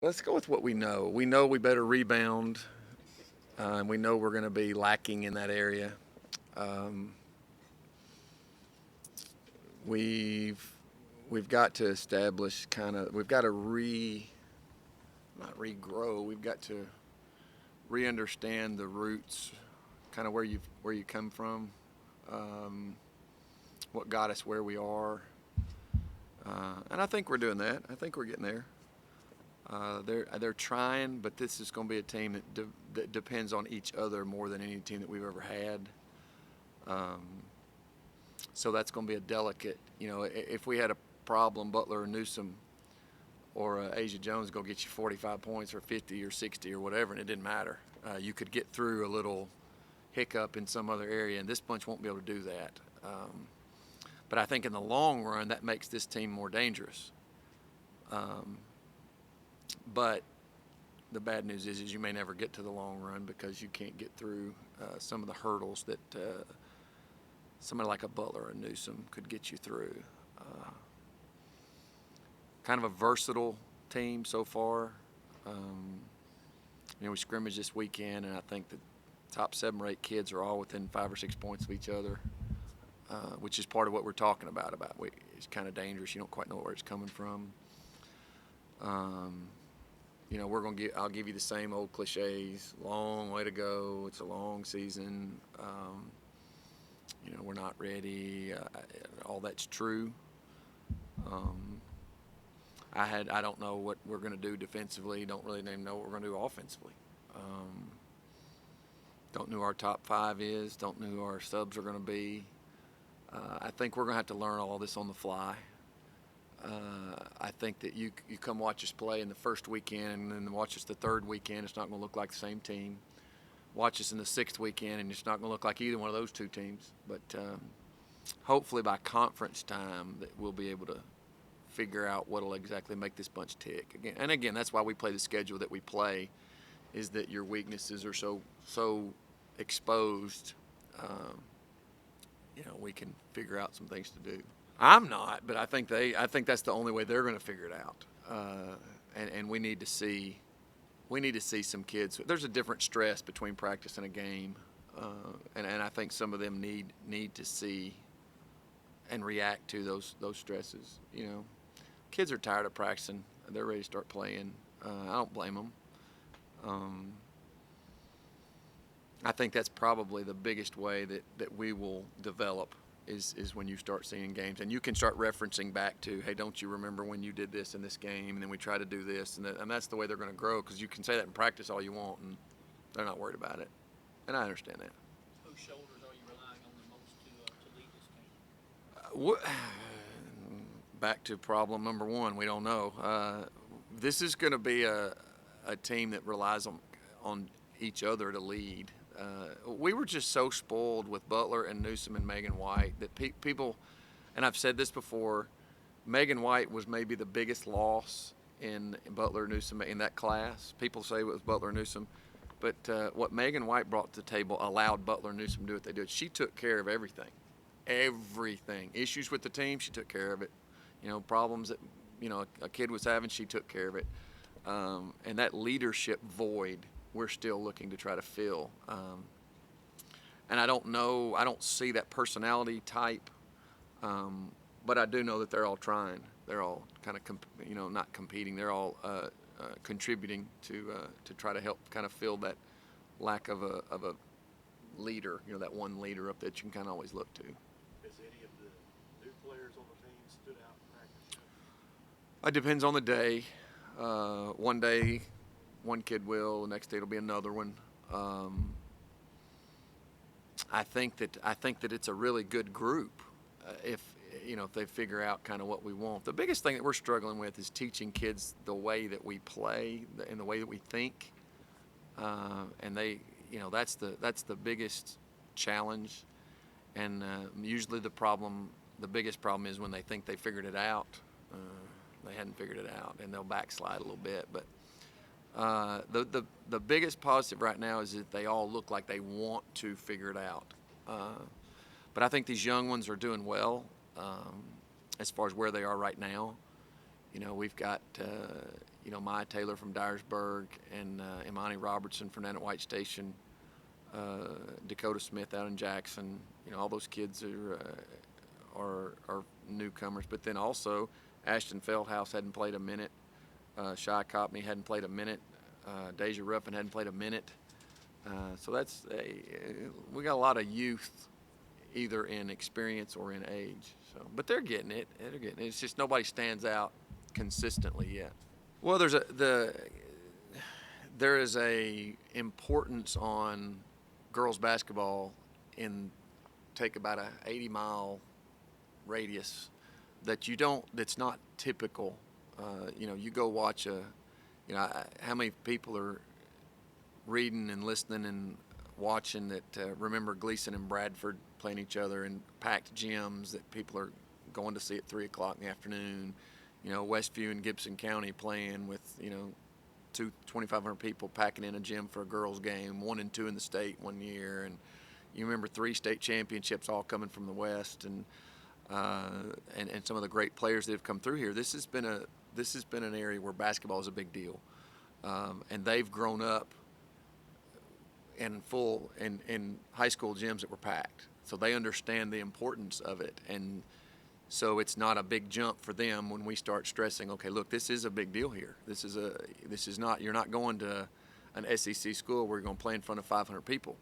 let's go with what we know. We know we better rebound, and we know we're going to be lacking in that area. Um, we've we've got to establish we've got to not regrow. We've got to re-understand the roots, kind of where you come from, um, what got us where we are, and I think we're doing that. I think we're getting there. They're trying, but this is going to be a team that depends on each other more than any team that we've ever had. Um, so that's going to be a delicate. If we had a problem, Butler or Newsom or Asia Jones go get you 45 points or 50 or 60 or whatever, and it didn't matter. You could get through a little hiccup in some other area, and this bunch won't be able to do that. But I think in the long run, that makes this team more dangerous. But the bad news is you may never get to the long run because you can't get through some of the hurdles that somebody like a Butler or Newsom could get you through. Kind of a versatile team so far. We scrimmaged this weekend, and I think the top 7 or 8 kids are all within 5 or 6 points of each other, which is part of what we're talking about. It's kind of dangerous. You don't quite know where it's coming from. I'll give you the same old cliches. Long way to go. It's a long season. We're not ready. All that's true. I don't know what we're going to do defensively. Don't really even know what we're going to do offensively. Don't know who our top 5 is. Don't know who our subs are going to be. I think we're going to have to learn all this on the fly. I think that you come watch us play in the first weekend and then watch us the third weekend. It's not going to look like the same team. Watch us in the 6th weekend and it's not going to look like either one of those two teams. But hopefully by conference time that we'll be able to figure out what will exactly make this bunch tick. Again, that's why we play the schedule that we play, is that your weaknesses are so exposed. We can figure out some things to do. I'm not, but I think that's the only way they're going to figure it out. And we need to see some kids. There's a different stress between practice and a game, and I think some of them need to see and react to those stresses. Kids are tired of practicing. They're ready to start playing. I don't blame them. I think that's probably the biggest way that we will develop is when you start seeing games. And you can start referencing back to, hey, don't you remember when you did this in this game, and then we try to do this. And that's the way they're going to grow, because you can say that in practice all you want, and they're not worried about it. And I understand that. Whose shoulders are you relying on the most to lead this team? Back to problem number 1, we don't know. This is going to be a team that relies on each other to lead. We were just so spoiled with Butler and Newsom and Megan White that people, and I've said this before, Megan White was maybe the biggest loss in Butler Newsom in that class. People say it was Butler Newsom, but what Megan White brought to the table allowed Butler Newsom to do what they did. She took care of everything. Issues with the team, she took care of it. Problems that a kid was having, she took care of it. And that leadership void we're still looking to try to fill. And I don't see that personality type, but I do know that they're all trying. They're all kind of, not competing. They're all contributing to try to help kind of fill that lack of a leader, that one leader up that you can kind of always look to. Has any of the new players on the team stood out in practice? It depends on the day. One day, one kid will. The next day it'll be another one. I think that it's a really good group if they figure out kind of what we want. The biggest thing that we're struggling with is teaching kids the way that we play and the way that we think. And that's the biggest challenge. And usually the biggest problem is when they think they figured it out. They hadn't figured it out, and they'll backslide a little bit. But the biggest positive right now is that they all look like they want to figure it out. But I think these young ones are doing well as far as where they are right now. We've got Maya Taylor from Dyersburg, and Imani Robertson from Nana White Station, Dakota Smith out in Jackson. All those kids are newcomers. But then also Ashton Feldhouse hadn't played a minute. Shy Copney hadn't played a minute. Deja Ruffin hadn't played a minute. So we got a lot of youth, either in experience or in age. But they're getting it. It's just nobody stands out consistently yet. Well, there is a importance on girls basketball take about a 80-mile radius that's not typical. You go watch how many people are reading and listening and watching that remember Gleason and Bradford playing each other in packed gyms that people are going to see at 3 o'clock in the afternoon. Westview and Gibson County playing with 2,500 people packing in a gym for a girls game, 1 and 2 in the state one year, and you remember 3 state championships all coming from the West, and some of the great players that have come through here. This has been an area where basketball is a big deal, and they've grown up in high school gyms that were packed, so they understand the importance of it, and so it's not a big jump for them when we start stressing, okay, look, this is a big deal here. This is not, you're not going to an SEC school where you're going to play in front of 500 people.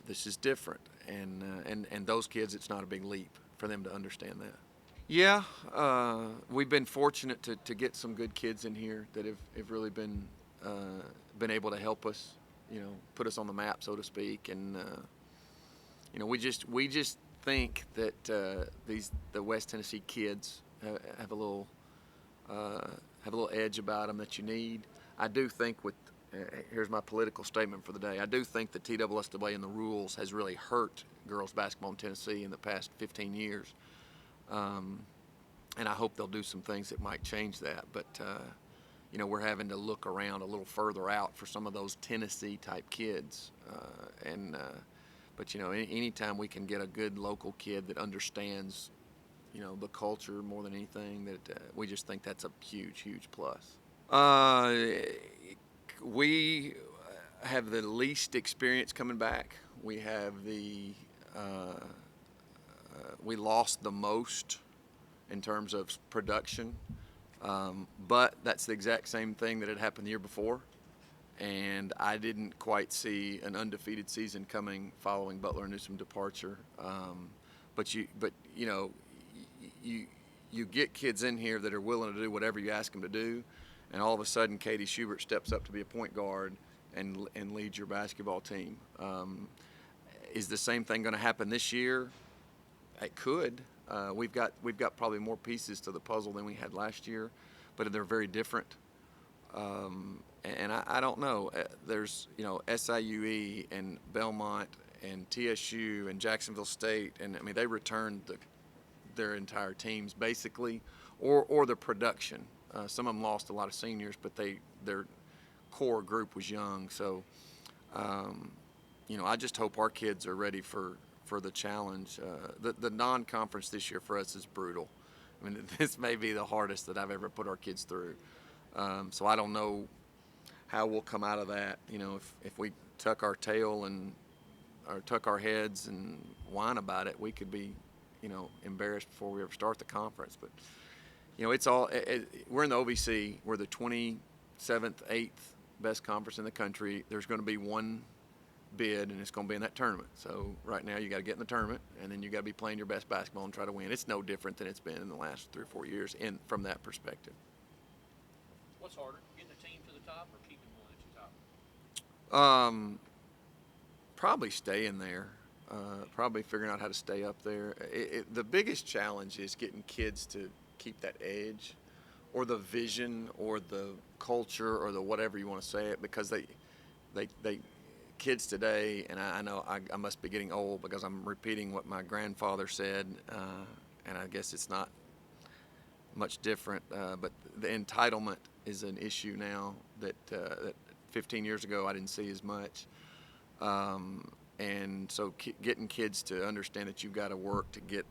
This is different, and those kids, it's not a big leap for them to understand that. Yeah, we've been fortunate to get some good kids in here that have really been able to help us, put us on the map, so to speak, and we just think that the West Tennessee kids have a little edge about them that you need. I do think here's my political statement for the day. I do think the TSSAA and the rules has really hurt girls basketball in Tennessee in the past 15 years, and I hope they'll do some things that might change that. But we're having to look around a little further out for some of those Tennessee type kids, But anytime we can get a good local kid that understands, the culture more than anything, that we just think that's a huge, huge plus. We have the least experience coming back. We have we lost the most in terms of production, but that's the exact same thing that had happened the year before. And I didn't quite see an undefeated season coming following Butler and Newsome's departure. But you get kids in here that are willing to do whatever you ask them to do, and all of a sudden Katie Schubert steps up to be a point guard and leads your basketball team. Is the same thing going to happen this year? It could. We've got probably more pieces to the puzzle than we had last year, but they're very different. And I don't know. There's SIUE and Belmont and TSU and Jacksonville State, and they returned their entire teams basically, or the production. Some of them lost a lot of seniors, but their core group was young. So I just hope our kids are ready for the challenge. The non-conference this year for us is brutal. This may be the hardest that I've ever put our kids through. So I don't know how we'll come out of that. If we tuck our tail or tuck our heads and whine about it, we could be, embarrassed before we ever start the conference. But, it's all. We're in the OVC. We're the 27th, 8th best conference in the country. There's going to be one bid, and it's going to be in that tournament. So right now you got to get in the tournament, and then you got to be playing your best basketball and try to win. It's no different than it's been in the last 3 or 4 years from that perspective. What's harder, getting a team to the top or keeping one at the top? Probably staying there. Probably figuring out how to stay up there. The biggest challenge is getting kids to keep that edge, or the vision, or the culture, or the whatever you want to say it, because they kids today, and I know I must be getting old because I'm repeating what my grandfather said, and I guess it's not much different, but the entitlement is an issue now that 15 years ago I didn't see as much. And so getting kids to understand that you've got to work to get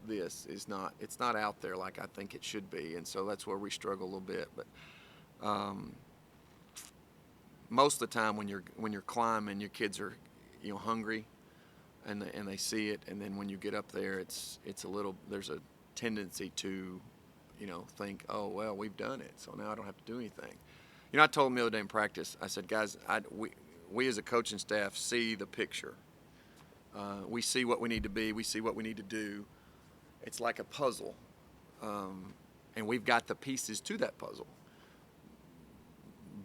this it's not out there like I think it should be, and so that's where we struggle a little bit. But Most of the time when you're climbing, your kids are hungry, and they see it, and then when you get up there, it's a little, there's a tendency to think, oh well, we've done it, so now I don't have to do anything. I told them the other day in practice, I said, guys, we as a coaching staff see the picture. We see what we need to be. We see what we need to do. It's like a puzzle, and we've got the pieces to that puzzle.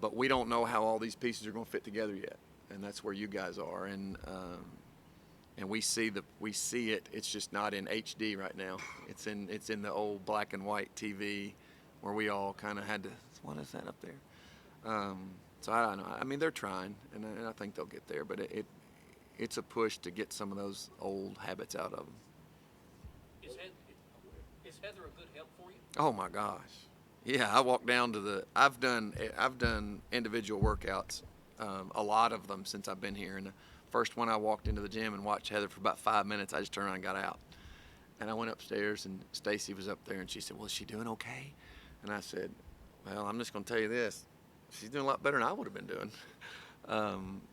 But we don't know how all these pieces are going to fit together yet, and that's where you guys are. And we see it. It's just not in HD right now. It's in the old black and white TV, where we all kind of had to. What is that up there? So I don't know. I mean, they're trying, and I think they'll get there. But it's a push to get some of those old habits out of them. Is Heather a good help for you? Oh my gosh, yeah. I walk down to I've done individual workouts, a lot of them since I've been here. And the first one, I walked into the gym and watched Heather for about 5 minutes. I just turned around and got out, and I went upstairs, and Stacy was up there, and she said, "Well, is she doing okay?" And I said, "Well, I'm just going to tell you this: she's doing a lot better than I would have been doing."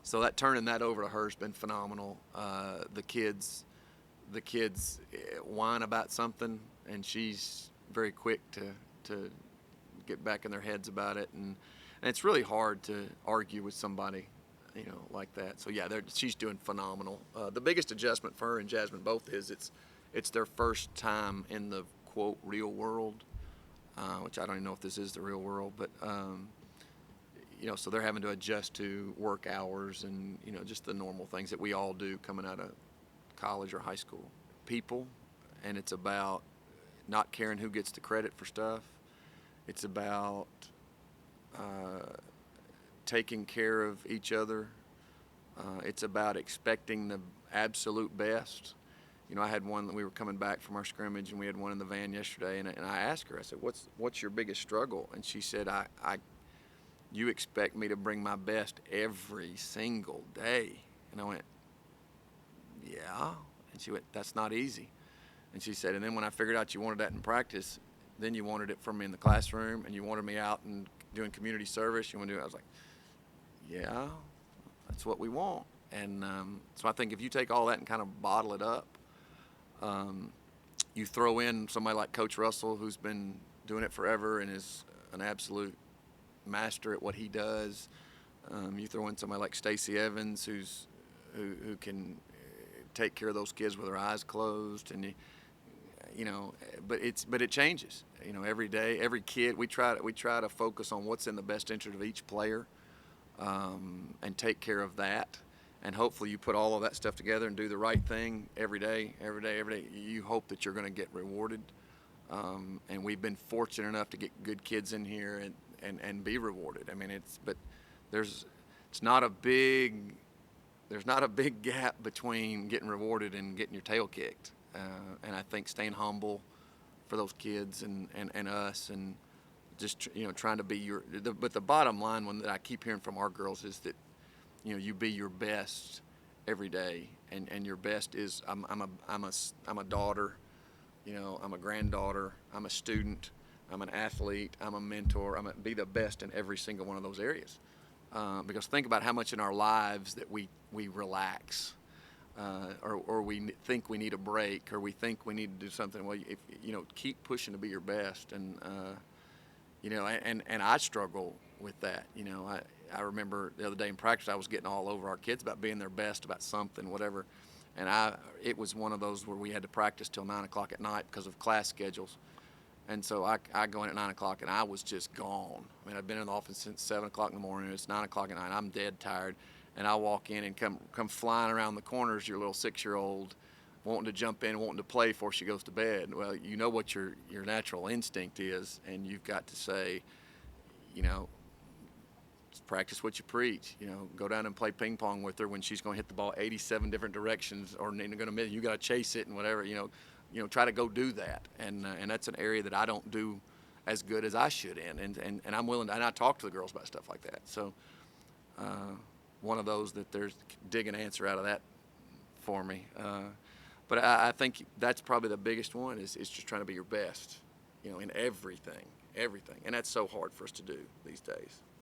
So turning that over to her has been phenomenal. The kids whine about something, and she's very quick to get back in their heads about it, and it's really hard to argue with somebody like that. So yeah, she's doing phenomenal. The biggest adjustment for her and Jasmine both is it's their first time in the quote real world, which I don't even know if this is the real world, but so they're having to adjust to work hours and just the normal things that we all do coming out of college or high school. People, and it's about not caring who gets the credit for stuff. It's about taking care of each other. It's about expecting the absolute best. I had one that we were coming back from our scrimmage, and we had one in the van yesterday, and I asked her, I said, what's your biggest struggle? And she said, you expect me to bring my best every single day. And I went, yeah. And she went, that's not easy. And she said, and then when I figured out you wanted that in practice, then you wanted it from me in the classroom, and you wanted me out and doing community service. You want to do it? I was like, yeah, that's what we want. And so I think if you take all that and kind of bottle it up, you throw in somebody like Coach Russell, who's been doing it forever and is an absolute master at what he does. You throw in somebody like Stacey Evans, who can take care of those kids with their eyes closed, and but it changes. Every day, every kid. We try to focus on what's in the best interest of each player, and take care of that. And hopefully, you put all of that stuff together and do the right thing every day. You hope that you're going to get rewarded. And we've been fortunate enough to get good kids in here and be rewarded. I mean, there's not a big gap between getting rewarded and getting your tail kicked. And I think staying humble for those kids and us, and just trying to be but the bottom line one that I keep hearing from our girls is that you be your best every day, and your best is I'm a daughter, I'm a granddaughter, I'm a student, I'm an athlete, I'm a mentor. Be the best in every single one of those areas. Because think about how much in our lives that we relax, or we think we need a break, or we think we need to do something. Well, if keep pushing to be your best, and I struggle with that. I remember the other day in practice, I was getting all over our kids about being their best about something, whatever, and it was one of those where we had to practice till 9 o'clock at night because of class schedules. And so I go in at 9 o'clock, and I was just gone. I mean, I've been in the office since 7 o'clock in the morning. It's 9 o'clock at night. I'm dead tired. And I walk in and come flying around the corners, your little 6-year-old, wanting to jump in, wanting to play before she goes to bed. Well, you know what your natural instinct is, and you've got to say, practice what you preach. Go down and play ping pong with her when she's going to hit the ball 87 different directions, or going to miss. You got to chase it and whatever. Try to go do that, and that's an area that I don't do as good as I should in, and I'm willing to, and I talk to the girls about stuff like that. So one of those that there's dig an answer out of that for me. But I think that's probably the biggest one is just trying to be your best, in everything. everything, and that's so hard for us to do these days.